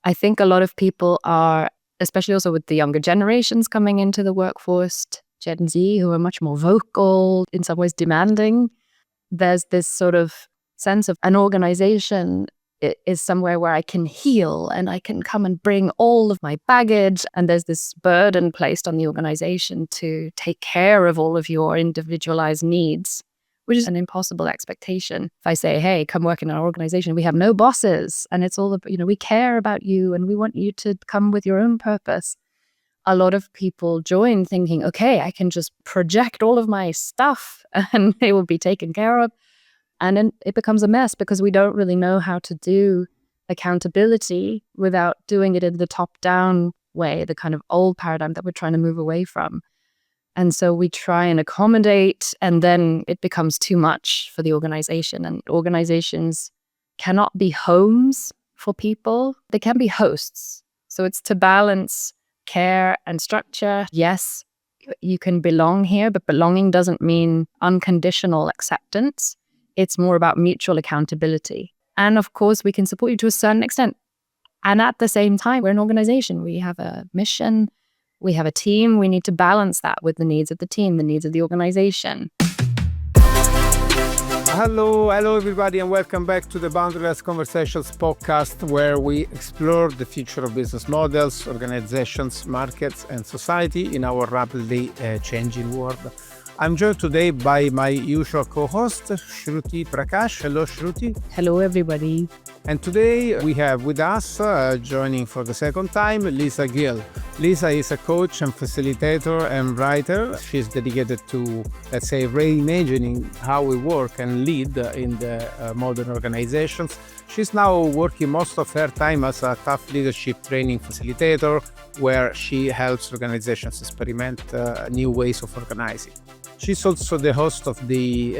I think a lot of people are, especially also with the younger generations coming into the workforce, Gen Z, who are much more vocal, in some ways demanding. There's this sort of sense of an organization is somewhere where I can heal and I can come and bring all of my baggage. And there's this burden placed on the organization to take care of all of your individualized needs, which is an impossible expectation. If I say, hey, come work in our organization, we have no bosses and it's all, we care about you and we want you to come with your own purpose. A lot of people join thinking, okay, I can just project all of my stuff and they will be taken care of. And then it becomes a mess because we don't really know how to do accountability without doing it in the top-down way, the kind of old paradigm that we're trying to move away from. And so we try and accommodate, and then it becomes too much for the organization. And organizations cannot be homes for people. They can be hosts. So it's to balance care and structure. Yes, you can belong here, but belonging doesn't mean unconditional acceptance. It's more about mutual accountability. And of course, we can support you to a certain extent. And at the same time, we're an organization. We have a mission. We have a team. We need to balance that with the needs of the team, the needs of the organization. Hello everybody, and welcome back to the Boundaryless Conversations podcast, where we explore the future of business models, organizations, markets, and society in our rapidly changing world. I'm joined today by my usual co-host, Shruti Prakash. Hello, Shruti. Hello, everybody. And today we have with us, joining for the second time, Lisa Gill. Lisa is a coach and facilitator and writer. She's dedicated to, let's say, reimagining how we work and lead in the modern organizations. She's now working most of her time as a TUFF Leadership training facilitator, where she helps organizations experiment new ways of organizing. She's also the host of the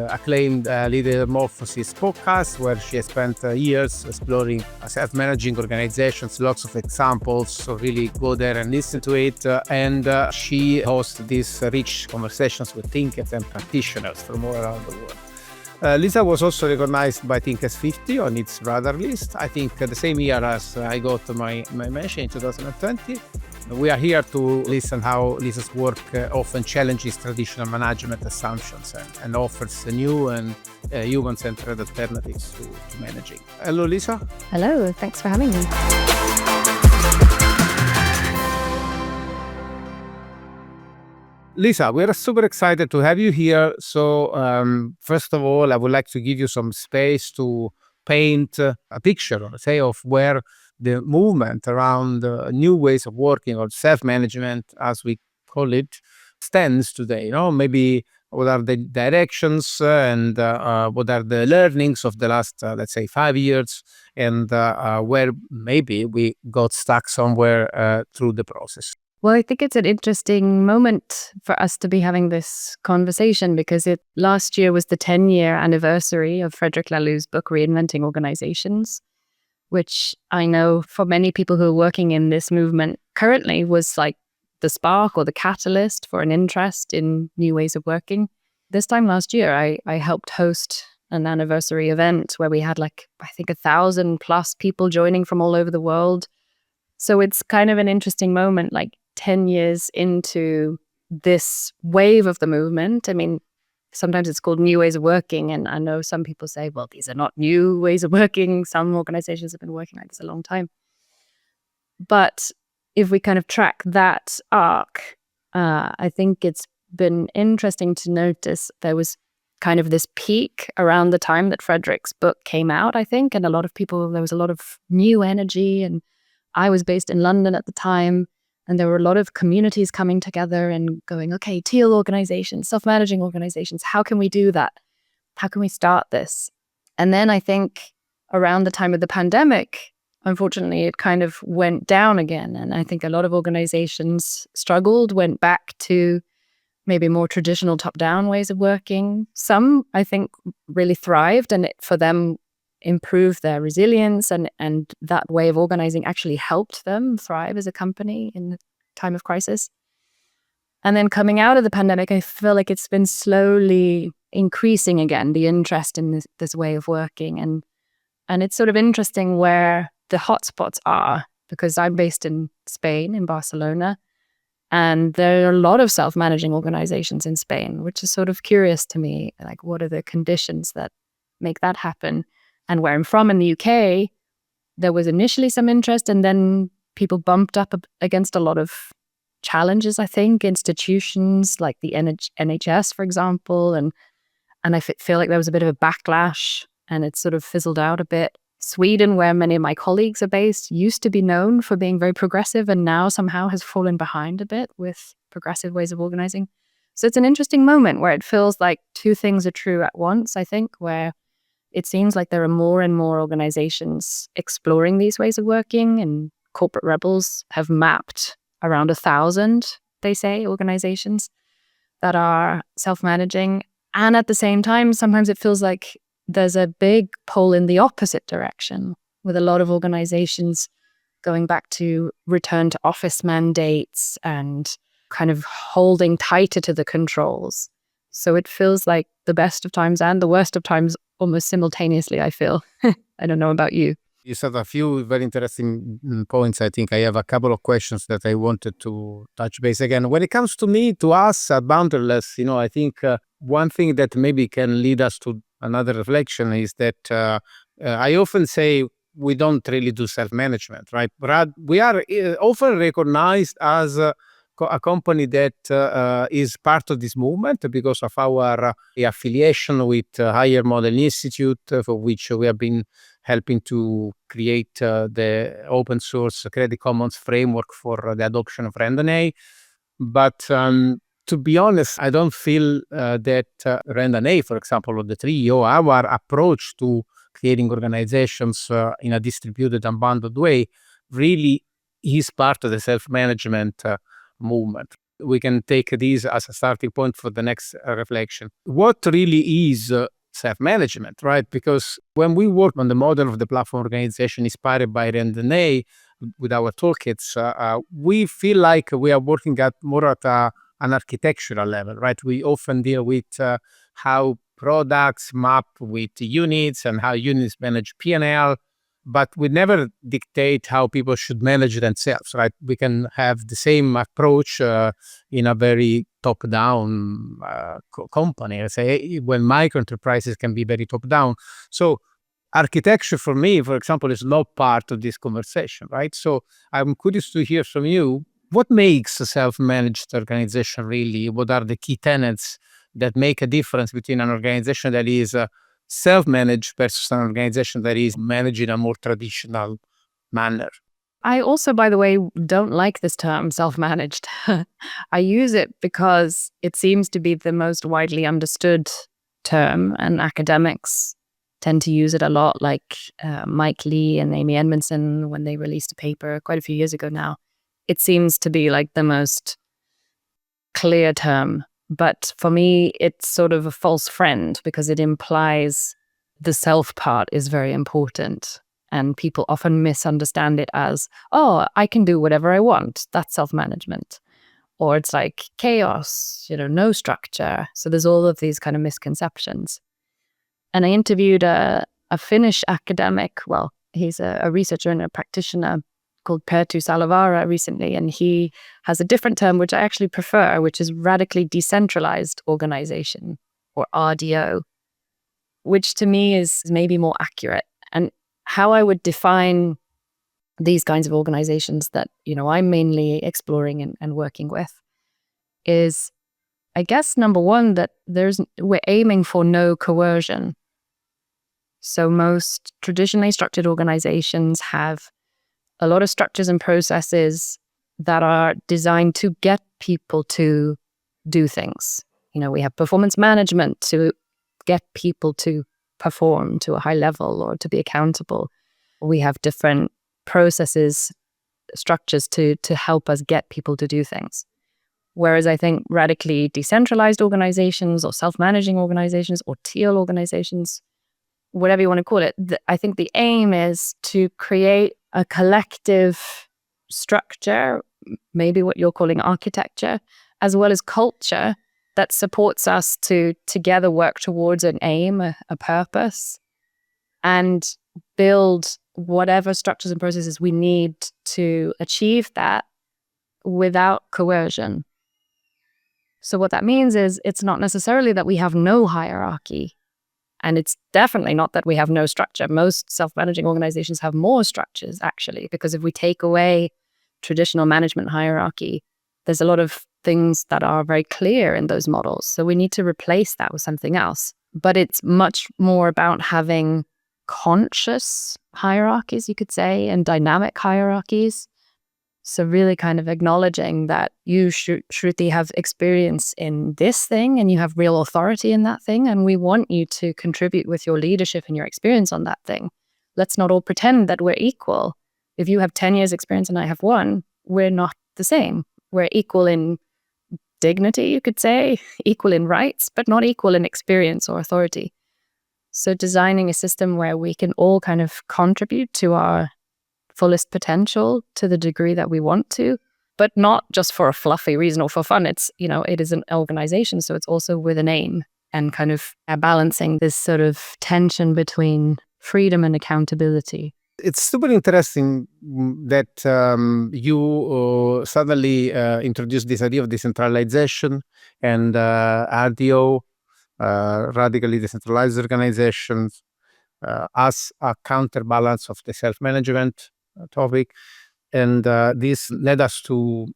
acclaimed Leadermorphosis podcast, where she has spent years exploring self-managing organizations, lots of examples, so really go there and listen to it. And she hosts these rich conversations with thinkers and practitioners from all around the world. Lisa was also recognized by Thinkers 50 on its radar list, I think the same year as I got my mention in 2020. We are here to listen how Lisa's work often challenges traditional management assumptions and offers new and human-centered alternatives to managing. Hello, Lisa. Hello, thanks for having me. Lisa, we are super excited to have you here. So first of all, I would like to give you some space to paint a picture, let's say, of where the movement around new ways of working, or self-management, as we call it, stands today. Maybe what are the directions and what are the learnings of the last, let's say, 5 years, and where maybe we got stuck somewhere through the process. Well, I think it's an interesting moment for us to be having this conversation because last year was the 10-year anniversary of Frederic Laloux's book, Reinventing Organizations, which I know for many people who are working in this movement currently was like the spark or the catalyst for an interest in new ways of working. This time last year, I helped host an anniversary event where we had I think 1,000+ people joining from all over the world. So it's kind of an interesting moment, 10 years into this wave of the movement. I mean, sometimes it's called new ways of working. And I know some people say, well, these are not new ways of working. Some organizations have been working like this a long time. But if we kind of track that arc, I think it's been interesting to notice there was kind of this peak around the time that Frederic's book came out, I think. And there was a lot of new energy. And I was based in London at the time. And there were a lot of communities coming together and going, okay, teal organizations, self-managing organizations, how can we do that? How can we start this? And then I think around the time of the pandemic, unfortunately, it kind of went down again. And I think a lot of organizations struggled, went back to maybe more traditional top-down ways of working. Some, I think, really thrived, and for them, improved their resilience, and that way of organizing actually helped them thrive as a company in the time of crisis. And then coming out of the pandemic, I feel like it's been slowly increasing again, the interest in this way of working. And it's sort of interesting where the hotspots are, because I'm based in Spain, in Barcelona, and there are a lot of self-managing organizations in Spain, which is sort of curious to me. Like, what are the conditions that make that happen? And where I'm from in the UK, there was initially some interest, and then people bumped up against a lot of challenges, I think, institutions like the NHS, for example. And I feel like there was a bit of a backlash, and it sort of fizzled out a bit. Sweden, where many of my colleagues are based, used to be known for being very progressive, and now somehow has fallen behind a bit with progressive ways of organizing. So it's an interesting moment where it feels like two things are true at once, I think, where it seems like there are more and more organizations exploring these ways of working, and Corporate Rebels have mapped around 1,000, they say, organizations that are self-managing. And at the same time, sometimes it feels like there's a big pull in the opposite direction, with a lot of organizations going back to return to office mandates and kind of holding tighter to the controls. So it feels like the best of times and the worst of times almost simultaneously, I feel. I don't know about you. You said a few very interesting points. I think I have a couple of questions that I wanted to touch base again. When it comes to me, to us at Boundaryless, I think one thing that maybe can lead us to another reflection is that I often say we don't really do self-management, right? But we are often recognized as a company that is part of this movement because of our affiliation with Higher Model Institute, for which we have been helping to create the open source Credit Commons framework for the adoption of RandA. But to be honest, I don't feel that RandA, for example, or the tree, or our approach to creating organizations in a distributed, unbundled way really is part of the self-management movement. We can take this as a starting point for the next reflection. What really is self-management, right? Because when we work on the model of the platform organization inspired by RandA with our toolkits, we feel like we are working at more at an architectural level, right? We often deal with how products map with units and how units manage P&L, but we never dictate how people should manage themselves, right? We can have the same approach in a very top-down company. I say when micro enterprises can be very top-down. So architecture for me, for example, is not part of this conversation, right? So I'm curious to hear from you, what makes a self-managed organization really? What are the key tenets that make a difference between an organization that is self-managed versus an organization that is managed in a more traditional manner? I also, by the way, don't like this term self-managed. I use it because it seems to be the most widely understood term, and academics tend to use it a lot, like Mike Lee and Amy Edmondson, when they released a paper quite a few years ago now. It seems to be like the most clear term. But for me, it's sort of a false friend because it implies the self part is very important. And people often misunderstand it as, oh, I can do whatever I want. That's self-management. Or it's like chaos, no structure. So there's all of these kind of misconceptions. And I interviewed a Finnish academic, well, he's a researcher and a practitioner called Perttu Salavara recently, and he has a different term, which I actually prefer, which is radically decentralized organization, or RDO, which to me is maybe more accurate. And how I would define these kinds of organizations that, I'm mainly exploring and working with is, I guess, number one, that we're aiming for no coercion. So most traditionally structured organizations have a lot of structures and processes that are designed to get people to do things. We have performance management to get people to perform to a high level or to be accountable. We have different processes, structures to help us get people to do things. Whereas I think radically decentralized organizations or self-managing organizations or teal organizations, whatever you want to call it, I think the aim is to create a collective structure, maybe what you're calling architecture, as well as culture that supports us to together work towards an aim, a purpose, and build whatever structures and processes we need to achieve that without coercion. So what that means is it's not necessarily that we have no hierarchy. And it's definitely not that we have no structure. Most self-managing organizations have more structures, actually, because if we take away traditional management hierarchy, there's a lot of things that are very clear in those models. So we need to replace that with something else. But it's much more about having conscious hierarchies, you could say, and dynamic hierarchies. So really kind of acknowledging that you, Shruti, have experience in this thing and you have real authority in that thing. And we want you to contribute with your leadership and your experience on that thing. Let's not all pretend that we're equal. If you have 10 years experience and I have 1, we're not the same. We're equal in dignity, you could say, equal in rights, but not equal in experience or authority. So designing a system where we can all kind of contribute to our fullest potential to the degree that we want to, but not just for a fluffy reason or for fun. It's, it is an organization, so it's also with an aim and kind of balancing this sort of tension between freedom and accountability. It's super interesting that you suddenly introduced this idea of decentralization and RDO, radically decentralized organizations, as a counterbalance of the self-management topic. And this led us to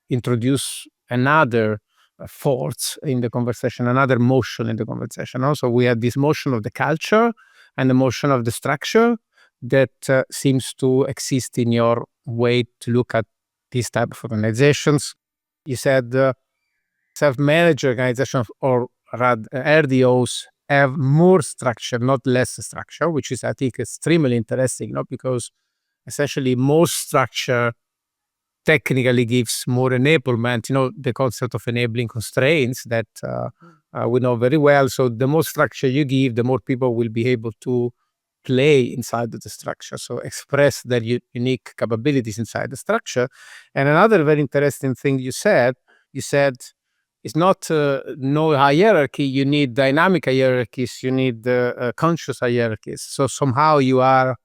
introduce another force in the conversation, another motion in the conversation. Also, we had this motion of the culture and the motion of the structure that seems to exist in your way to look at these type of organizations. You said self-managed organizations or RDOs have more structure, not less structure, which is, I think, extremely interesting, because essentially more structure technically gives more enablement, the concept of enabling constraints that we know very well. So the more structure you give, the more people will be able to play inside of the structure, so express their unique capabilities inside the structure. And another very interesting thing you said it's not no hierarchy, you need dynamic hierarchies, you need conscious hierarchies. So somehow you are,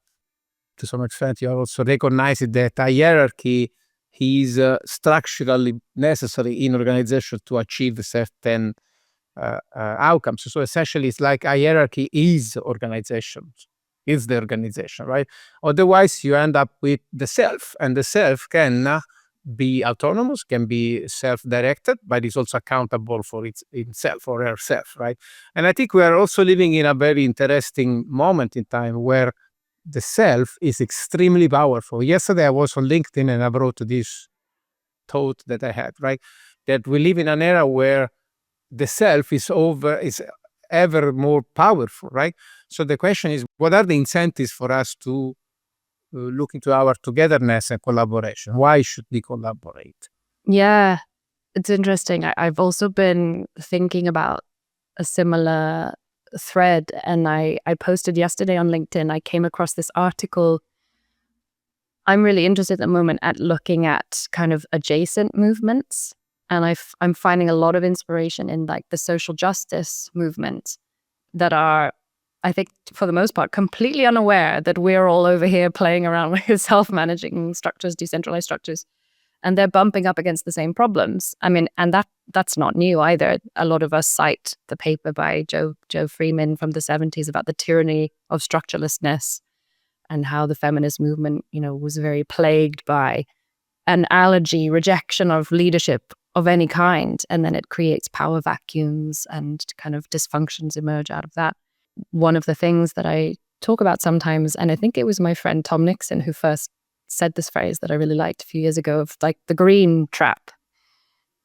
to some extent, you are also recognizing that hierarchy is structurally necessary in organization to achieve certain outcomes. So essentially it's like hierarchy is organizations. Is the organization, right? Otherwise, you end up with the self, and the self can be autonomous, can be self-directed, but is also accountable for itself or herself, right? And I think we are also living in a very interesting moment in time where the self is extremely powerful. Yesterday, I was on LinkedIn and I wrote this thought that I had, right? That we live in an era where the self is ever more powerful, right? So the question is, what are the incentives for us to look into our togetherness and collaboration? Why should we collaborate? Yeah, it's interesting. I've also been thinking about a similar thread, and I posted yesterday on LinkedIn. I came across this article. I'm really interested at the moment at looking at kind of adjacent movements. And I'm finding a lot of inspiration in like the social justice movement that are, I think, for the most part, completely unaware that we're all over here playing around with self-managing structures, decentralized structures, and they're bumping up against the same problems. I mean, and that's not new either. A lot of us cite the paper by Joe Freeman from the 70s about the tyranny of structurelessness and how the feminist movement, was very plagued by an allergy, rejection of leadership of any kind, and then it creates power vacuums and kind of dysfunctions emerge out of that. One of the things that I talk about sometimes, and I think it was my friend Tom Nixon who first said this phrase that I really liked a few years ago, of like the green trap.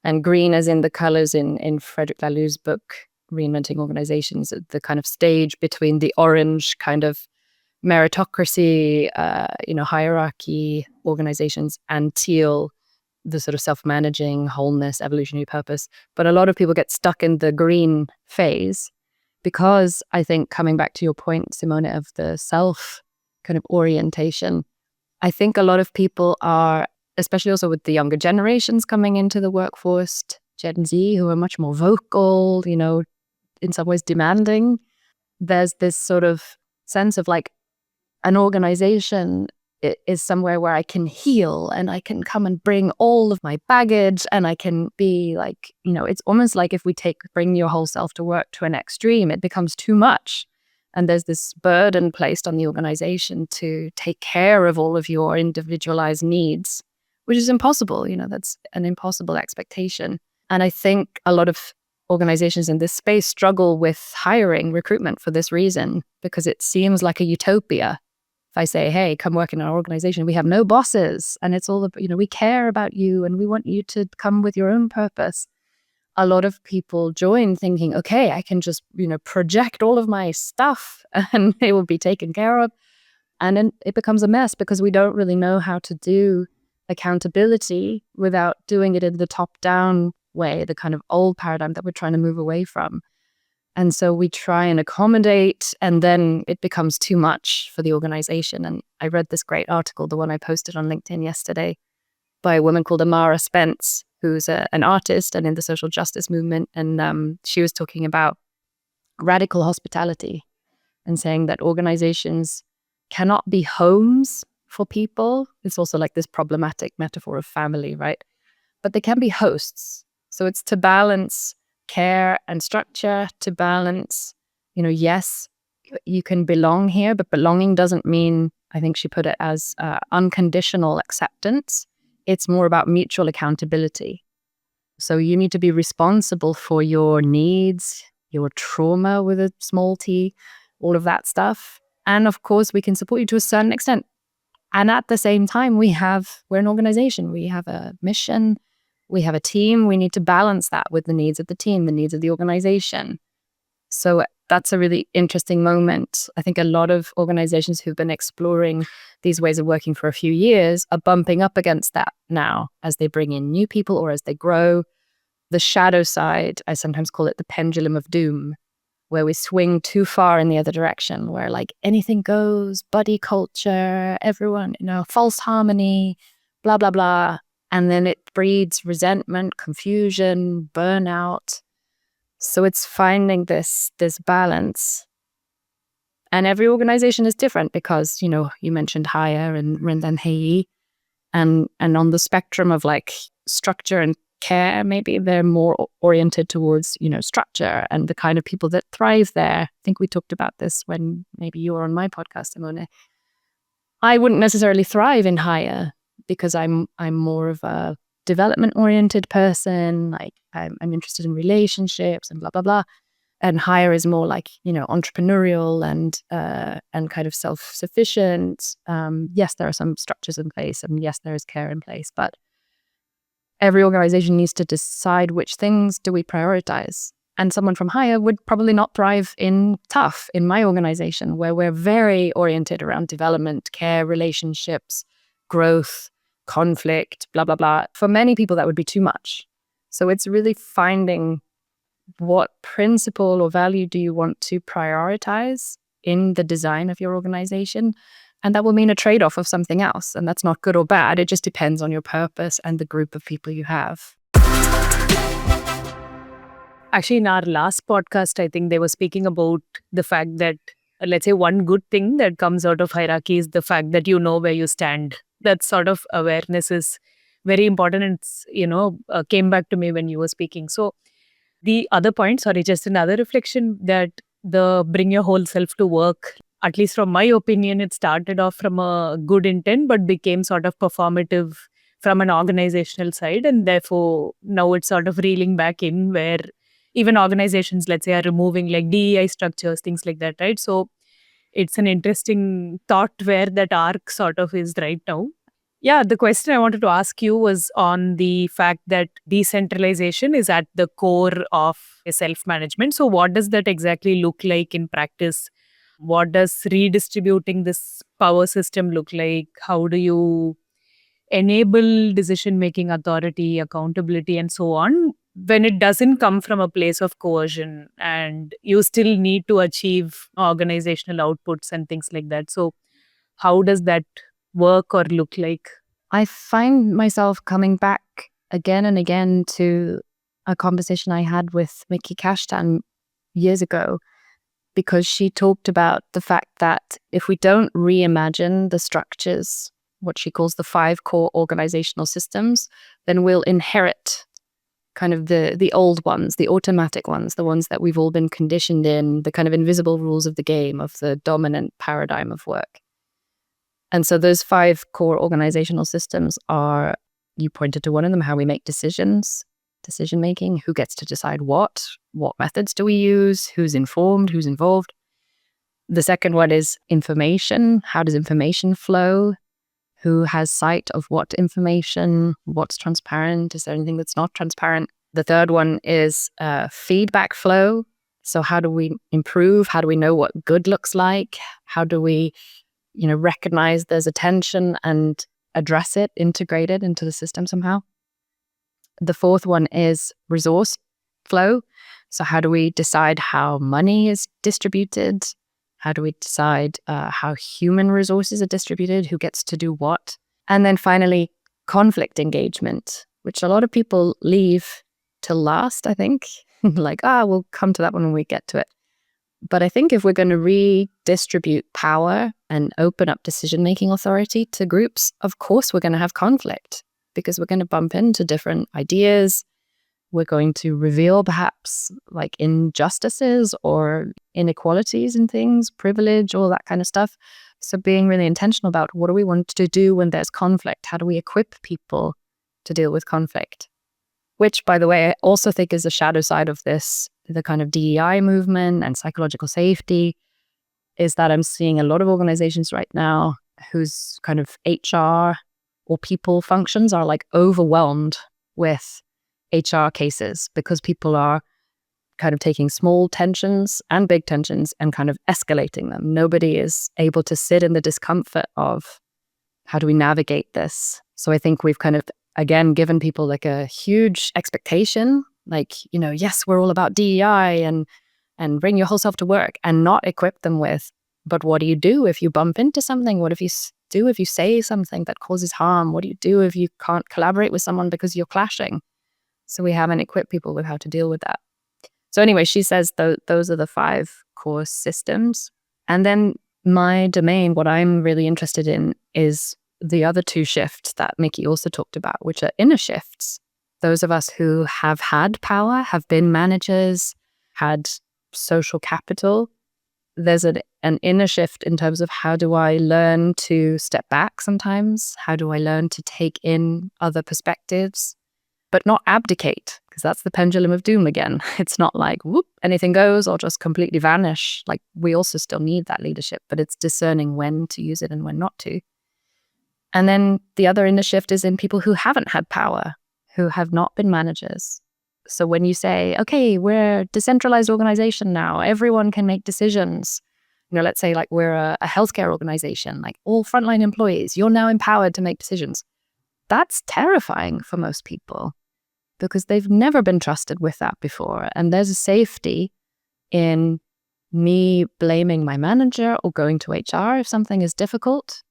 And green as in the colors in Frederick Laloux's book, Reinventing Organizations, the kind of stage between the orange kind of meritocracy, hierarchy organizations, and teal, the sort of self-managing, wholeness, evolutionary purpose. But a lot of people get stuck in the green phase because I think, coming back to your point, Simone, of the self kind of orientation, I think a lot of people are, especially also with the younger generations coming into the workforce, Gen Z, who are much more vocal, in some ways demanding. There's this sort of sense of like, an organization is somewhere where I can heal and I can come and bring all of my baggage, and I can be like, it's almost like if we bring your whole self to work to an extreme, it becomes too much. And there's this burden placed on the organization to take care of all of your individualized needs, which is impossible. That's an impossible expectation. And I think a lot of organizations in this space struggle with hiring, recruitment for this reason, because it seems like a utopia. If I say, hey, come work in our organization, we have no bosses, and it's all, we care about you and we want you to come with your own purpose. A lot of people join thinking, okay, I can just, project all of my stuff and it will be taken care of. And then it becomes a mess because we don't really know how to do accountability without doing it in the top-down way, the kind of old paradigm that we're trying to move away from. And so we try and accommodate, and then it becomes too much for the organization. And I read this great article, the one I posted on LinkedIn yesterday, by a woman called Amara Spence, who's an artist and in the social justice movement. And she was talking about radical hospitality and saying that organizations cannot be homes for people. It's also like this problematic metaphor of family, right? But they can be hosts. So it's to balance care and structure, to balance, yes, you can belong here, but belonging doesn't mean, I think she put it as unconditional acceptance. It's more about mutual accountability. So you need to be responsible for your needs, your trauma with a small t, all of that stuff. And of course, we can support you to a certain extent. And at the same time, we're an organization. We have a mission. We have a team. We need to balance that with the needs of the team, the needs of the organization. So that's a really interesting moment. I think a lot of organizations who've been exploring these ways of working for a few years are bumping up against that now as they bring in new people or as they grow. The shadow side, I sometimes call it the pendulum of doom, where we swing too far in the other direction, where like anything goes, buddy culture, everyone, false harmony, blah, blah, blah. And then it breeds resentment, confusion, burnout. So it's finding this balance. And every organization is different because, you mentioned Hire and Rindan Hei. And on the spectrum of like structure and care, maybe they're more oriented towards, structure and the kind of people that thrive there. I think we talked about this when maybe you were on my podcast, Simone. I wouldn't necessarily thrive in Hire because I'm more of a development-oriented person. Like I'm interested in relationships and blah, blah, blah. And Hire is more like, entrepreneurial and kind of self-sufficient. Yes, there are some structures in place, and yes, there is care in place, but every organization needs to decide which things do we prioritize. And someone from Hire would probably not thrive in TUFF, in my organization, where we're very oriented around development, care, relationships, growth, conflict, blah, blah, blah. For many people, that would be too much. So it's really finding what principle or value do you want to prioritize in the design of your organization. And that will mean a trade-off of something else. And that's not good or bad. It just depends on your purpose and the group of people you have. Actually, in our last podcast, I think they were speaking about the fact that, let's say, one good thing that comes out of hierarchy is the fact that you know where you stand. That sort of awareness is very important. And it's, came back to me when you were speaking. So the other point, just another reflection, that the bring your whole self to work, at least from my opinion, it started off from a good intent, but became sort of performative from an organizational side. And therefore, now it's sort of reeling back in where even organizations, let's say, are removing like DEI structures, things like that, right? So it's an interesting thought where that arc sort of is right now. Yeah, the question I wanted to ask you was on the fact that decentralization is at the core of self-management. So what does that exactly look like in practice? What does redistributing this power system look like? How do you enable decision-making authority, accountability, and so on, when it doesn't come from a place of coercion and you still need to achieve organizational outputs and things like that? So how does that work or look like? I find myself coming back again and again to a conversation I had with Mickey Kashtan years ago, because she talked about the fact that if we don't reimagine the structures, what she calls the 5 core organizational systems, then we'll inherit kind of the old ones, the automatic ones, the ones that we've all been conditioned in, the kind of invisible rules of the game, of the dominant paradigm of work. And so those 5 core organizational systems are, you pointed to one of them, how we make decisions, decision making, who gets to decide what methods do we use, who's informed, who's involved. The second one is information. How does information flow? Who has sight of what information, what's transparent? Is there anything that's not transparent? The third one is feedback flow. So how do we improve? How do we know what good looks like? How do we, recognize there's a tension and address it, integrate it into the system somehow? The fourth one is resource flow. So how do we decide how money is distributed? How do we decide how human resources are distributed? Who gets to do what? And then finally, conflict engagement, which a lot of people leave till last, I think. Like, we'll come to that one when we get to it. But I think if we're going to redistribute power and open up decision-making authority to groups, of course we're going to have conflict, because we're going to bump into different ideas. We're going to reveal perhaps like injustices or inequalities in things, privilege, all that kind of stuff. So being really intentional about what do we want to do when there's conflict? How do we equip people to deal with conflict? Which, by the way, I also think is a shadow side of this, the kind of DEI movement and psychological safety, is that I'm seeing a lot of organizations right now whose kind of HR or people functions are like overwhelmed with HR cases, because people are kind of taking small tensions and big tensions and kind of escalating them. Nobody is able to sit in the discomfort of how do we navigate this. So I think we've kind of, again, given people like a huge expectation, like, yes, we're all about DEI and bring your whole self to work, and not equip them with, but what do you do if you bump into something? What if you do if you say something that causes harm? What do you do if you can't collaborate with someone because you're clashing? So we haven't equipped people with how to deal with that. So anyway, she says those are the 5 core systems. And then my domain, what I'm really interested in, is the other 2 shifts that Mickey also talked about, which are inner shifts. Those of us who have had power, have been managers, had social capital. There's an inner shift in terms of how do I learn to step back sometimes? How do I learn to take in other perspectives? But not abdicate, because that's the pendulum of doom again. It's not like, whoop, anything goes, or just completely vanish. Like, we also still need that leadership, but it's discerning when to use it and when not to. And then the other inner shift is in people who haven't had power, who have not been managers. So when you say, okay, we're a decentralized organization now, everyone can make decisions. Let's say like we're a healthcare organization, like all frontline employees, you're now empowered to make decisions. That's terrifying for most people, because they've never been trusted with that before. And there's a safety in me blaming my manager or going to HR if something is difficult.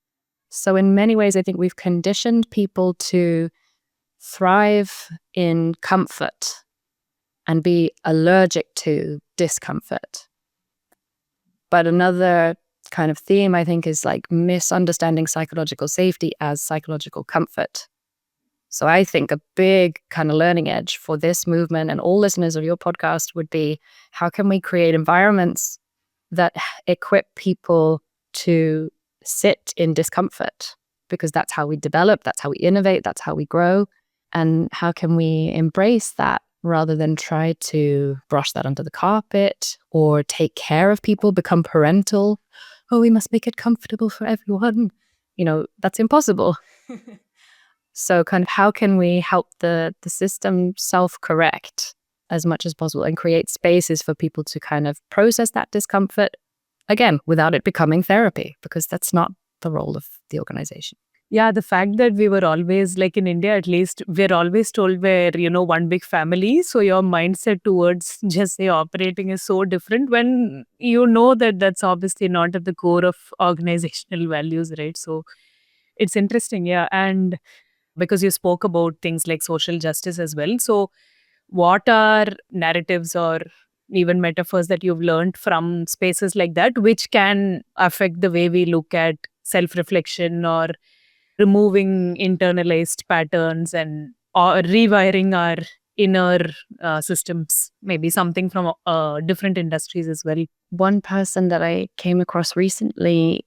So in many ways, I think we've conditioned people to thrive in comfort and be allergic to discomfort. But another kind of theme, I think, is like misunderstanding psychological safety as psychological comfort. So I think a big kind of learning edge for this movement and all listeners of your podcast would be, how can we create environments that equip people to sit in discomfort? Because that's how we develop, that's how we innovate, that's how we grow. And how can we embrace that rather than try to brush that under the carpet or take care of people, become parental? Oh, we must make it comfortable for everyone. That's impossible. So kind of how can we help the system self-correct as much as possible and create spaces for people to kind of process that discomfort, again, without it becoming therapy, because that's not the role of the organization. Yeah, the fact that we were always, like in India at least, we're always told we're, one big family. So your mindset towards just say operating is so different when you know that that's obviously not at the core of organizational values, right? So it's interesting, yeah. And because you spoke about things like social justice as well. So what are narratives or even metaphors that you've learned from spaces like that, which can affect the way we look at self-reflection or removing internalized patterns and or rewiring our inner systems, maybe something from different industries as well. One person that I came across recently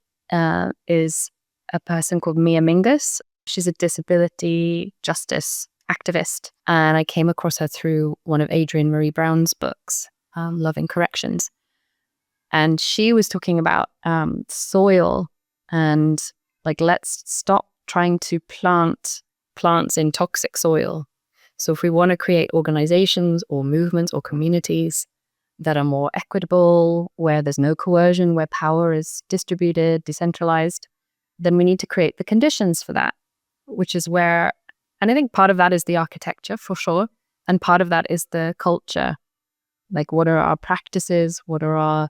is a person called Mia Mingus. She's a disability justice activist, and I came across her through one of Adrienne Marie Brown's books, Loving Corrections. And she was talking about soil and like, let's stop trying to plant plants in toxic soil. So if we want to create organizations or movements or communities that are more equitable, where there's no coercion, where power is distributed, decentralized, then we need to create the conditions for that, which is where, and I think part of that is the architecture for sure. And part of that is the culture. Like, what are our practices? What are our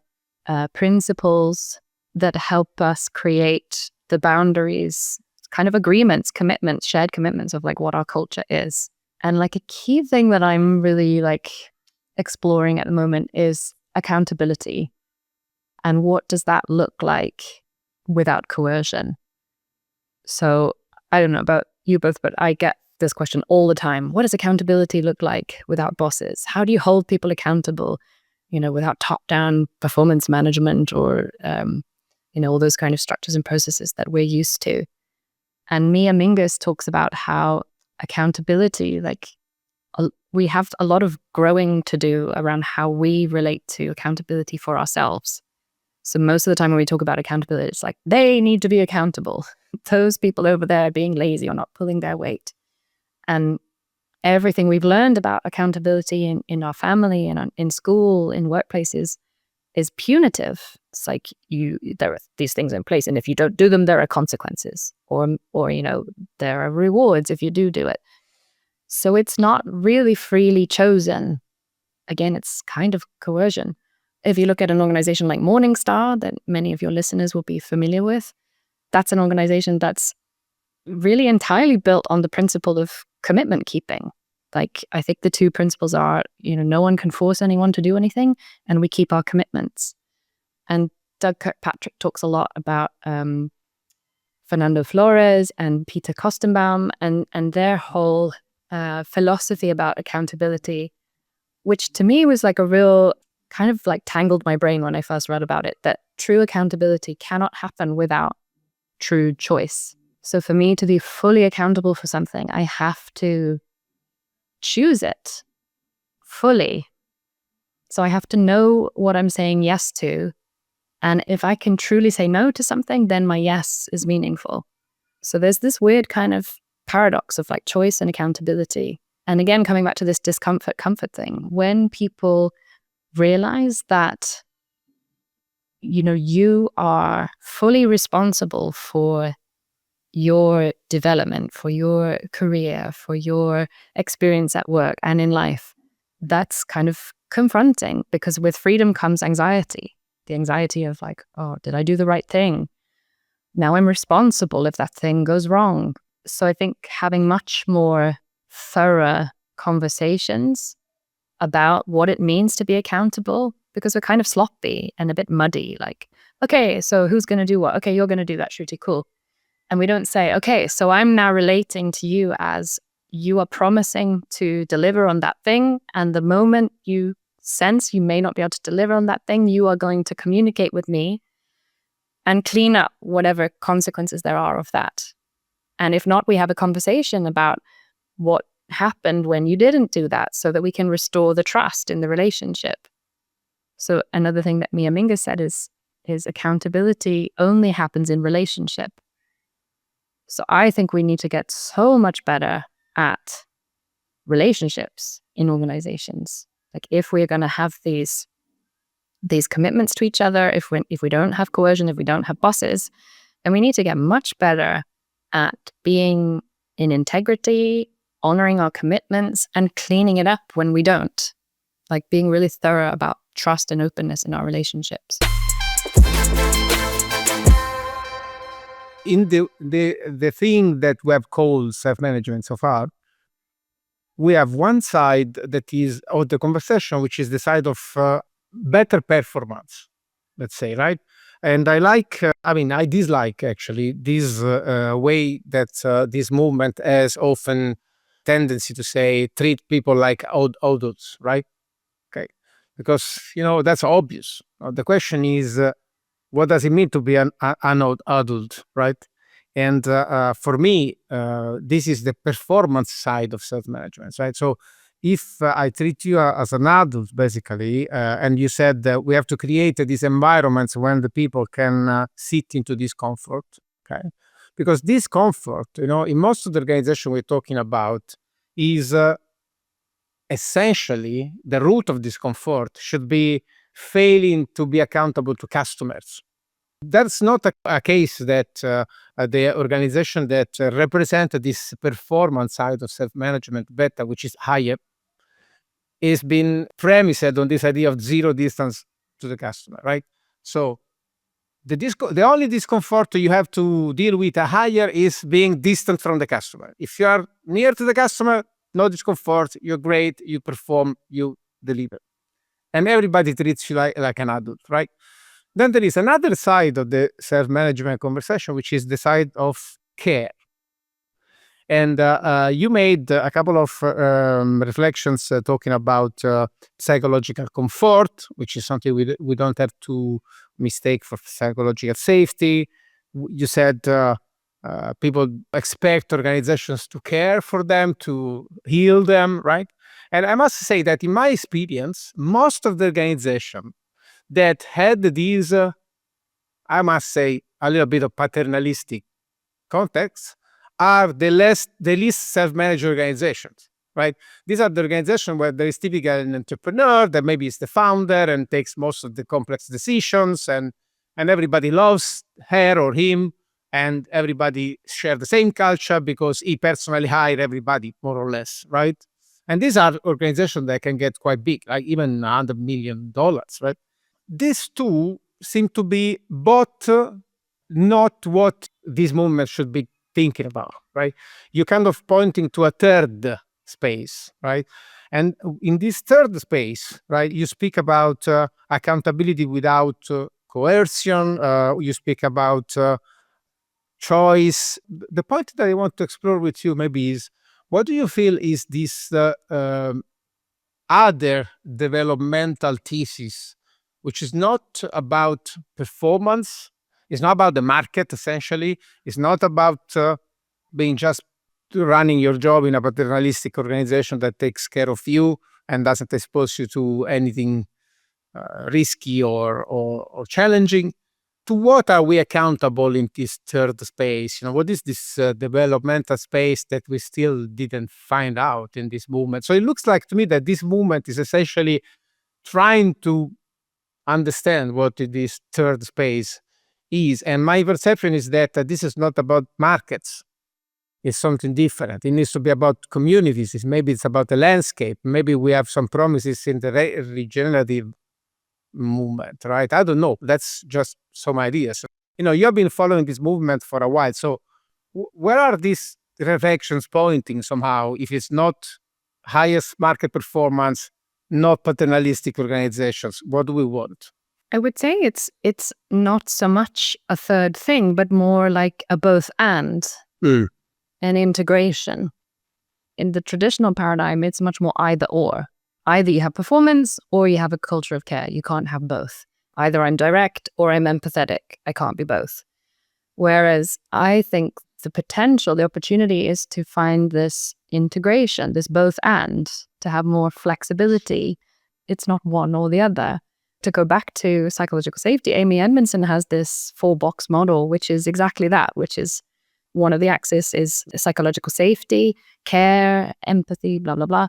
principles that help us create the boundaries, kind of agreements, commitments, shared commitments of like what our culture is. And like a key thing that I'm really like exploring at the moment is accountability. And what does that look like without coercion? So I don't know about you both, but I get this question all the time. What does accountability look like without bosses? How do you hold people accountable, without top-down performance management or, all those kind of structures and processes that we're used to? And Mia Mingus talks about how accountability, we have a lot of growing to do around how we relate to accountability for ourselves. So most of the time when we talk about accountability, it's like, they need to be accountable. Those people over there are being lazy or not pulling their weight. And everything we've learned about accountability in our family and in school, in workplaces, is punitive. It's like there are these things in place, and if you don't do them, there are consequences, or there are rewards if you do it. So it's not really freely chosen. Again, it's kind of coercion. If you look at an organization like Morningstar, that many of your listeners will be familiar with, that's an organization that's really entirely built on the principle of commitment keeping. Like, I think the two principles are, no one can force anyone to do anything, and we keep our commitments. And Doug Kirkpatrick talks a lot about Fernando Flores and Peter Kostenbaum and their whole philosophy about accountability, which to me was like a real kind of like tangled my brain when I first read about it, that true accountability cannot happen without true choice. So for me to be fully accountable for something, I have to choose it fully. So I have to know what I'm saying yes to. And if I can truly say no to something, then my yes is meaningful. So there's this weird kind of paradox of like choice and accountability. And again, coming back to this discomfort, comfort thing, when people realize that, you are fully responsible for your development, for your career, for your experience at work and in life, that's kind of confronting, because with freedom comes anxiety. The anxiety of like, oh, did I do the right thing? Now I'm responsible if that thing goes wrong. So I think having much more thorough conversations about what it means to be accountable, because we're kind of sloppy and a bit muddy. Like, okay, so who's going to do what? Okay, you're going to do that, Shruti, cool. And we don't say, okay, so I'm now relating to you as you are promising to deliver on that thing. And the moment you sense you may not be able to deliver on that thing, you are going to communicate with me and clean up whatever consequences there are of that. And if not, we have a conversation about what happened when you didn't do that, so that we can restore the trust in the relationship. So another thing that Mia Mingus said is accountability only happens in relationship. So I think we need to get so much better at relationships in organizations. Like, if we're going to have these commitments to each other, if we don't have coercion, if we don't have bosses, then we need to get much better at being in integrity, honoring our commitments, and cleaning it up when we don't. Like, being really thorough about trust and openness in our relationships. In the thing that we have called self-management so far, we have one side that is of the conversation, which is the side of better performance, let's say, right? And I dislike actually this way that this movement has often tendency to say treat people like adults, right? Okay, because that's obvious. The question is, what does it mean to be an adult, right? And for me, this is the performance side of self-management, right? So if I treat you as an adult, basically, and you said that we have to create these environments when the people can sit into discomfort, okay? Because discomfort, in most of the organization we're talking about is essentially the root of discomfort should be failing to be accountable to customers. That's not a case that the organization that represent this performance side of self-management better, which is higher, is been premised on this idea of zero distance to the customer, right? So the only discomfort you have to deal with a higher is being distant from the customer. If you are near to the customer, no discomfort, you're great, you perform, you deliver. And everybody treats you like an adult, right? Then there is another side of the self-management conversation, which is the side of care. And you made a couple of reflections talking about psychological comfort, which is something we don't have to mistake for psychological safety. You said people expect organizations to care for them, to heal them, right? And I must say that in my experience, most of the organizations that had these, I must say, a little bit of paternalistic context are the least self-managed organizations, right? These are the organizations where there is typically an entrepreneur that maybe is the founder and takes most of the complex decisions, and everybody loves her or him, and everybody share the same culture because he personally hired everybody, more or less, right? And these are organizations that can get quite big, like even $100 million, right? These two seem to be both not what this movement should be thinking about, right? You're kind of pointing to a third space, right? And in this third space, right, you speak about accountability without coercion. You speak about choice. The point that I want to explore with you maybe is, what do you feel is this other developmental thesis, which is not about performance, it's not about the market, essentially, it's not about being just running your job in a paternalistic organization that takes care of you and doesn't expose you to anything risky or challenging. To what are we accountable in this third space? What is this developmental space that we still didn't find out in this movement? So it looks like to me that this movement is essentially trying to understand what this third space is. And my perception is that this is not about markets. It's something different. It needs to be about communities. Maybe it's about the landscape. Maybe we have some promises in the regenerative movement, right? I don't know. That's just some ideas. You have been following this movement for a while. So where are these reflections pointing somehow? If it's not highest market performance, not paternalistic organizations, what do we want? I would say it's not so much a third thing, but more like a both and an integration. In the traditional paradigm, it's much more either or. Either you have performance or you have a culture of care. You can't have both. Either I'm direct or I'm empathetic. I can't be both. Whereas I think the potential, the opportunity is to find this integration, this both and, to have more flexibility. It's not one or the other. To go back to psychological safety, Amy Edmondson has this 4-box model, which is exactly that, which is one of the axes is psychological safety, care, empathy, blah, blah, blah.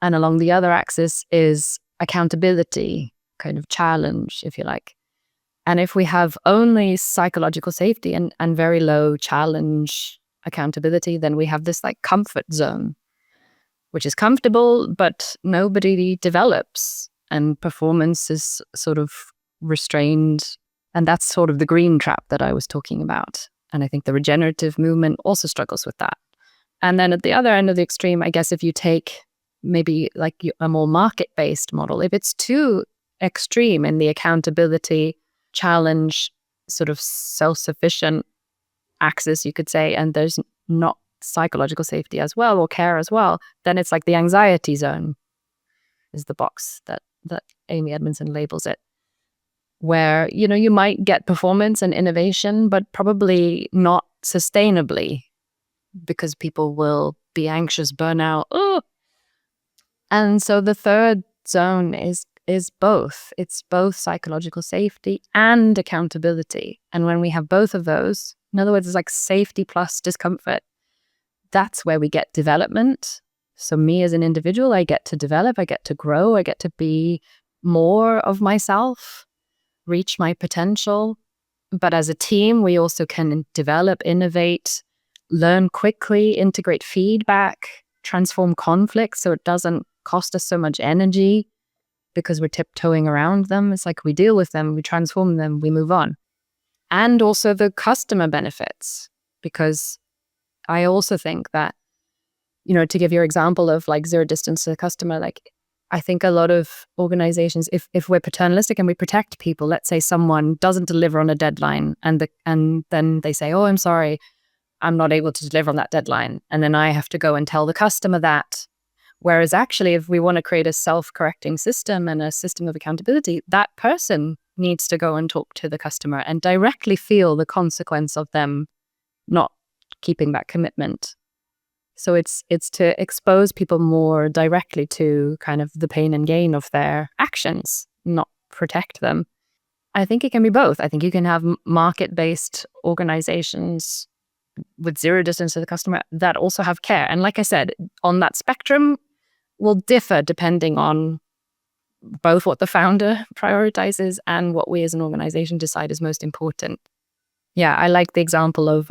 And along the other axis is accountability, kind of challenge, if you like. And if we have only psychological safety and very low challenge accountability, then we have this like comfort zone, which is comfortable, but nobody develops and performance is sort of restrained. And that's sort of the green trap that I was talking about. And I think the regenerative movement also struggles with that. And then at the other end of the extreme, I guess if you take maybe like a more market-based model, if it's too extreme in the accountability, challenge, sort of self-sufficient axis, you could say, and there's not psychological safety as well or care as well, then it's like the anxiety zone is the box that Amy Edmondson labels it, where, you know, you might get performance and innovation, but probably not sustainably, because people will be anxious, burn out. Oh. And so the third zone is both. It's both psychological safety and accountability. And when we have both of those, in other words, it's like safety plus discomfort, that's where we get development. So me as an individual, I get to develop, I get to grow, I get to be more of myself, reach my potential. But as a team, we also can develop, innovate, learn quickly, integrate feedback, transform conflict so it doesn't cost us so much energy because we're tiptoeing around them. It's like we deal with them, we transform them, we move on. And also the customer benefits, because I also think that, you know, to give your example of like zero distance to the customer, like I think a lot of organizations, if we're paternalistic and we protect people, let's say someone doesn't deliver on a deadline and then they say, oh, I'm sorry, I'm not able to deliver on that deadline. And then I have to go and tell the customer that. Whereas actually, if we want to create a self-correcting system and a system of accountability, that person needs to go and talk to the customer and directly feel the consequence of them not keeping that commitment. So it's to expose people more directly to kind of the pain and gain of their actions, not protect them. I think it can be both. I think you can have market-based organizations with zero distance to the customer that also have care. And like I said, on that spectrum will differ depending on both what the founder prioritizes and what we as an organization decide is most important. Yeah, I like the example of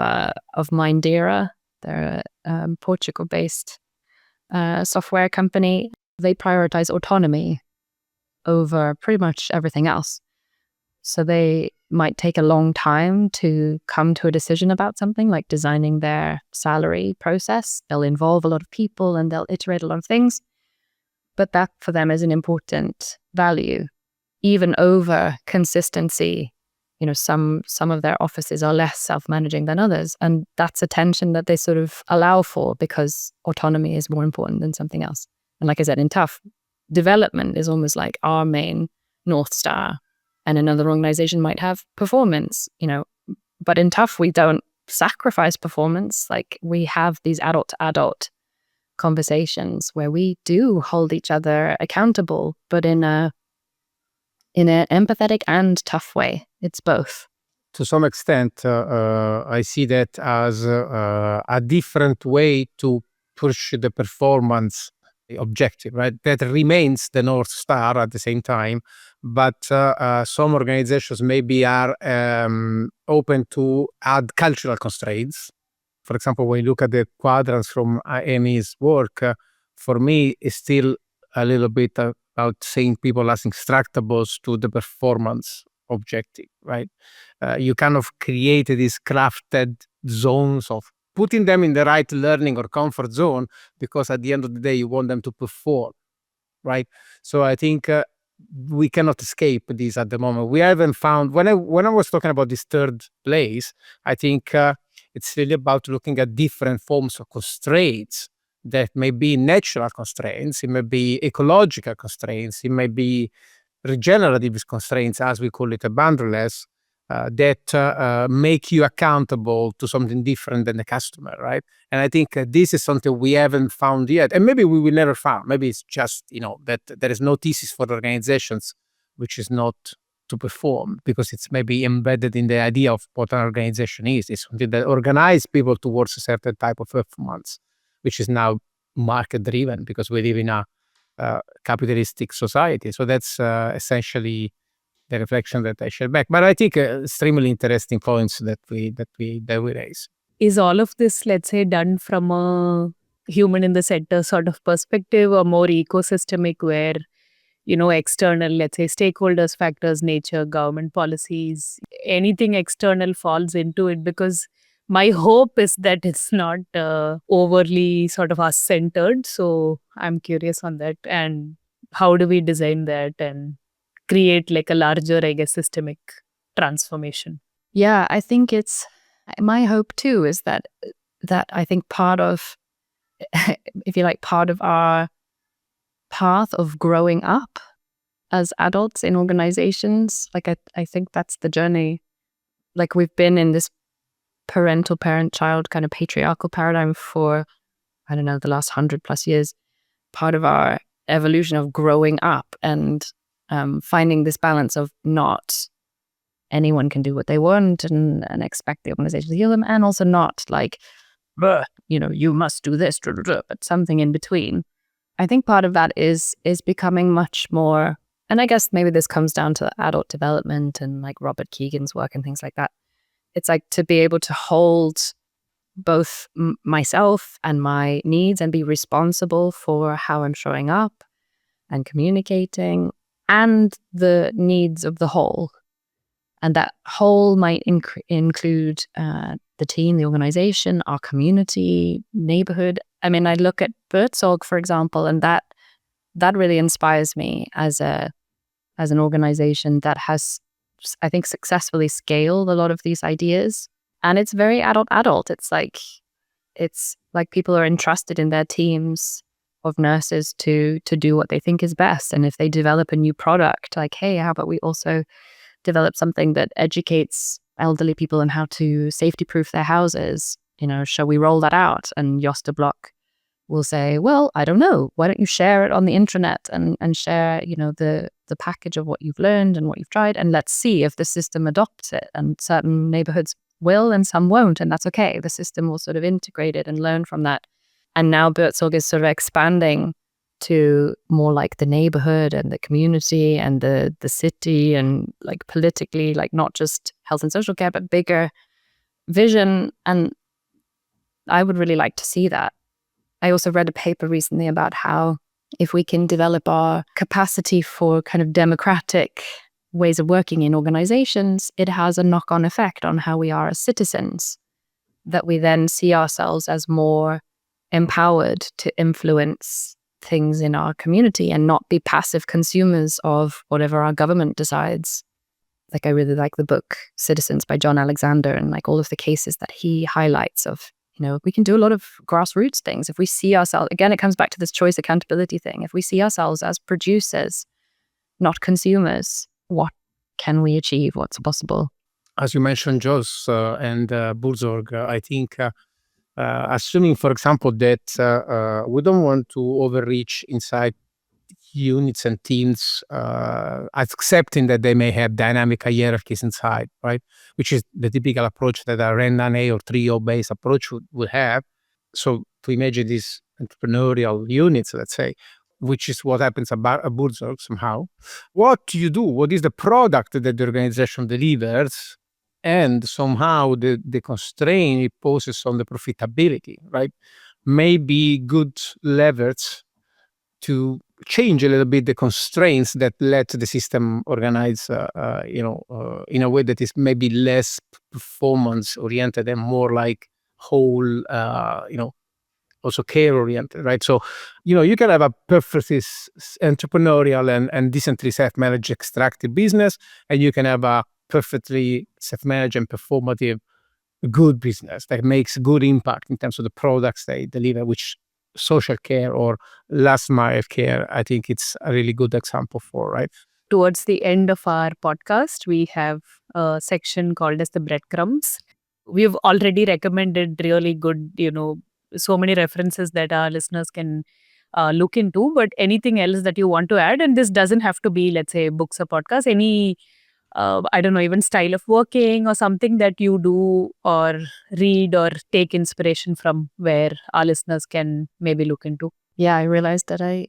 Mindera. They're a Portugal-based software company. They prioritize autonomy over pretty much everything else. So they might take a long time to come to a decision about something, like designing their salary process. They'll involve a lot of people and they'll iterate a lot of things. But that for them is an important value, even over consistency. You know, some of their offices are less self-managing than others. And that's a tension that they sort of allow for because autonomy is more important than something else. And like I said, in TUFF, development is almost like our main North Star. And another organization might have performance, you know. But in TUFF, we don't sacrifice performance. Like we have these adult-to-adult conversations where we do hold each other accountable, but in an empathetic and tough way. It's both. To some extent, I see that as a different way to push the performance objective, right? That remains the North Star at the same time, but some organizations maybe are open to add cultural constraints. For example, when you look at the quadrants from Amy's work, for me, it's still a little bit about seeing people as instructables to the performance objective, right? You kind of create these crafted zones of putting them in the right learning or comfort zone, because at the end of the day, you want them to perform, right? So I think we cannot escape this at the moment. We haven't found, when I was talking about this third place, I think it's really about looking at different forms of constraints that may be natural constraints, it may be ecological constraints, it may be regenerative constraints, as we call it, boundaryless, that make you accountable to something different than the customer, right? And I think this is something we haven't found yet, and maybe we will never find. Maybe it's just, you know, that there is no thesis for organizations which is not to perform, because it's maybe embedded in the idea of what an organization is. It's something that organizes people towards a certain type of performance, which is now market driven because we live in a capitalistic society. So that's essentially the reflection that I share back. But I think extremely interesting points that we raise. Is all of this, let's say, done from a human in the center sort of perspective, or more ecosystemic, where, you know, external, let's say, stakeholders, factors, nature, government policies, anything external falls into it? Because My hope is that it's not overly sort of us-centered. So I'm curious on that. And how do we design that and create like a larger, I guess, systemic transformation? Yeah, I think it's my hope too is that I think part of, if you like, part of our path of growing up as adults in organizations, like I think that's the journey. Like we've been in this parental parent-child kind of patriarchal paradigm for, I don't know, the last 100+ years. Part of our evolution of growing up and finding this balance of not anyone can do what they want and expect the organization to heal them, and also not like, you must do this, but something in between. I think part of that is becoming much more, and I guess maybe this comes down to adult development and like Robert Keegan's work and things like that. It's like to be able to hold both myself and my needs and be responsible for how I'm showing up and communicating, and the needs of the whole. And that whole might include the team, the organization, our community, neighborhood. I mean, I look at Buurtzorg, for example, and that really inspires me as an organization that has, I think, successfully scaled a lot of these ideas. And it's very adult. It's like people are entrusted in their teams of nurses to do what they think is best. And if they develop a new product, like, hey, how about we also develop something that educates elderly people on how to safety-proof their houses? Shall we roll that out? And Josta Block will say, well, I don't know. Why don't you share it on the intranet and share, the package of what you've learned and what you've tried, and let's see if the system adopts it. And certain neighborhoods will and some won't, and that's okay. The system will sort of integrate it and learn from that. And now Buurtzorg is sort of expanding to more like the neighborhood and the community and the city, and like politically, like not just health and social care, but bigger vision. And I would really like to see that. I also read a paper recently about how if we can develop our capacity for kind of democratic ways of working in organizations, it has a knock-on effect on how we are as citizens, that we then see ourselves as more empowered to influence things in our community and not be passive consumers of whatever our government decides. Like, I really like the book Citizens by John Alexander, and like all of the cases that he highlights of, we can do a lot of grassroots things. If we see ourselves, again, it comes back to this choice accountability thing. If we see ourselves as producers, not consumers, what can we achieve? What's possible? As you mentioned, Jos and Buurtzorg, I think assuming, for example, that we don't want to overreach inside units and teams, accepting that they may have dynamic hierarchies inside, right? Which is the typical approach that a RAND-A or trio-based approach would have. So to imagine these entrepreneurial units, let's say, which is what happens at Buurtzorg somehow. What do you do? What is the product that the organization delivers? And somehow the constraint it poses on the profitability, right? Maybe good levers to change a little bit the constraints that let the system organize, in a way that is maybe less performance oriented and more like whole, also care oriented, right? So, you can have a perfectly entrepreneurial and decently self-managed extractive business, and you can have a perfectly self-managed and performative good business that makes good impact in terms of the products they deliver, which social care or last mile care, I think it's a really good example for, right? Towards the end of our podcast, we have a section called as the Breadcrumbs. We've already recommended really good, so many references that our listeners can look into, but anything else that you want to add? And this doesn't have to be, let's say, books or podcasts, any I don't know, even style of working or something that you do or read or take inspiration from, where our listeners can maybe look into. Yeah, I realized that I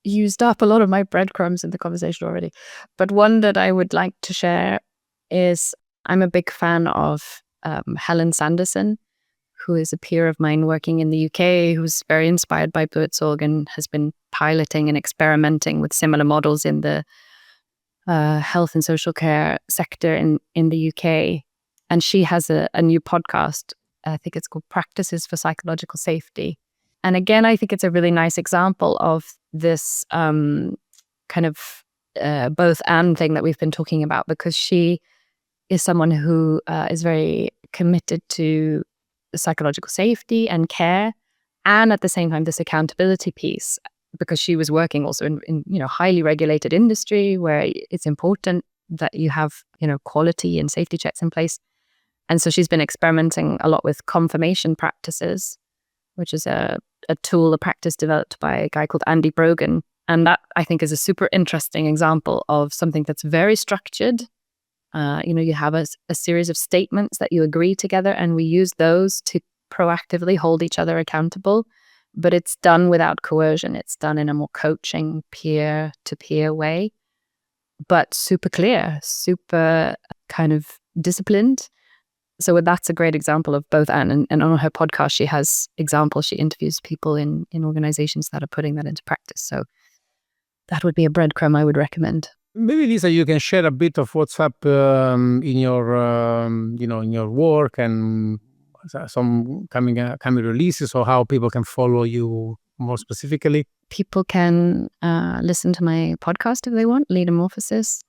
used up a lot of my breadcrumbs in the conversation already. But one that I would like to share is, I'm a big fan of Helen Sanderson, who is a peer of mine working in the UK, who's very inspired by Buurtzorg and has been piloting and experimenting with similar models in the health and social care sector in the UK. And she has a new podcast I think it's called Practices for Psychological Safety. And again, I think it's a really nice example of this kind of both and thing that we've been talking about, because she is someone who is very committed to psychological safety and care, and at the same time this accountability piece, because she was working also in highly regulated industry where it's important that you have quality and safety checks in place. And so she's been experimenting a lot with confirmation practices, which is a practice developed by a guy called Andy Brogan. And that, I think, is a super interesting example of something that's very structured. You have a series of statements that you agree together, and we use those to proactively hold each other accountable. But it's done without coercion. It's done in a more coaching, peer-to-peer way, but super clear, super kind of disciplined. So that's a great example of both. And on her podcast, she has examples. She interviews people in organizations that are putting that into practice. So that would be a breadcrumb I would recommend. Maybe, Lisa, you can share a bit of what's up in your in your work and some coming releases, or how people can follow you more specifically. People can listen to my podcast if they want, Leadermorphosis.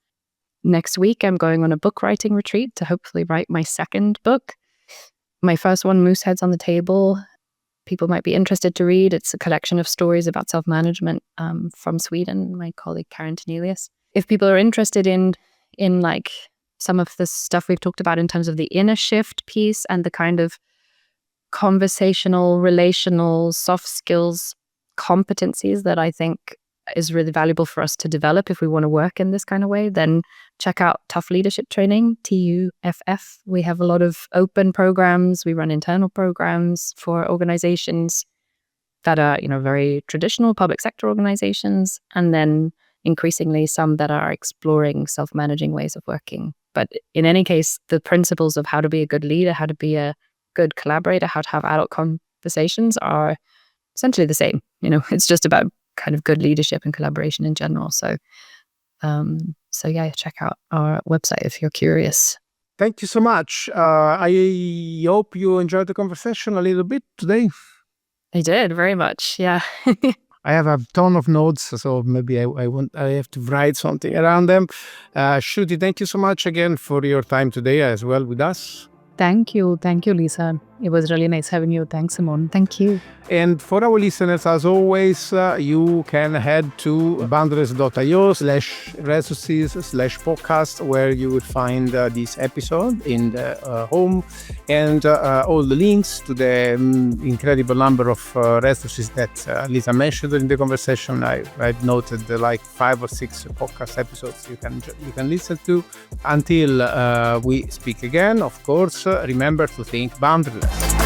Next week, I'm going on a book writing retreat to hopefully write my second book. My first one, Mooseheads on the Table, people might be interested to read. It's a collection of stories about self-management from Sweden, my colleague Karen Tenelius. If people are interested in like some of the stuff we've talked about in terms of the inner shift piece and the kind of conversational, relational, soft skills competencies that I think is really valuable for us to develop if we want to work in this kind of way, then check out TUFF Leadership Training, TUFF. We have a lot of open programs. We run internal programs for organizations that are, very traditional public sector organizations, and then increasingly some that are exploring self-managing ways of working. But in any case, the principles of how to be a good leader, how to be a good collaborator, how to have adult conversations are essentially the same. It's just about kind of good leadership and collaboration in general. So yeah, check out our website if you're curious. Thank you so much. I hope you enjoyed the conversation a little bit today. I did, very much, yeah. I have a ton of notes, so maybe I have to write something around them. Shruti, thank you so much again for your time today as well with us. Thank you, Lisa. It was really nice having you. Thanks, Simone. Thank you. And for our listeners, as always, you can head to boundaries.io/resources/podcast, where you will find this episode in the home, and all the links to the incredible number of resources that Lisa mentioned in the conversation. I've noted like 5 or 6 podcast episodes you can listen to. Until we speak again, of course, remember to think boundaryless.